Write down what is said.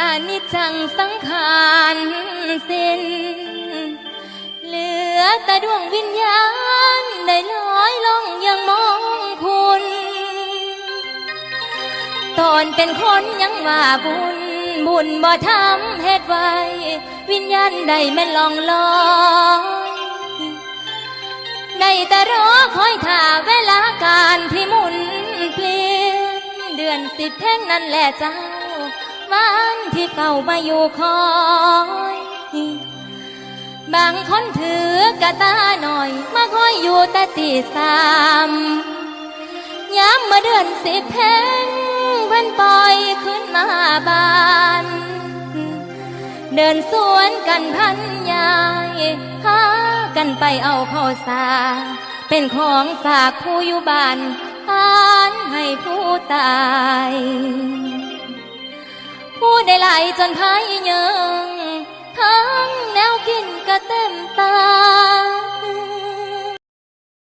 อานิจจังสังขารสิ้นเหลือแต่ดวงวิญญาณได้ลอยล่องยังมองคุณตอนเป็นคนยังว่าบุญบ่ทำเหตุไว้วิญญาณใดแม่นลองลอยได้แต่รอคอยท่าเวลาการที่หมุนเปลี่ยนเดือน10แท่งนั่นแหละเจ้าวันที่เฝ้ามาอยู่คอยบางคนถือกระตาหน่อยมาคอยอยู่แต่ตี 3ย้ำมาเดือน10แท่งเพิ่นปล่อยขึ้นมาบ้านเดินสวนกันพันยายหากันไปเอาข้าวสาเป็นของฝากผู้อยู่บ้านหานให้ผู้ตายผู้ได้ไหลจนพายเยิงทั้งแนวกินก็เต็มตา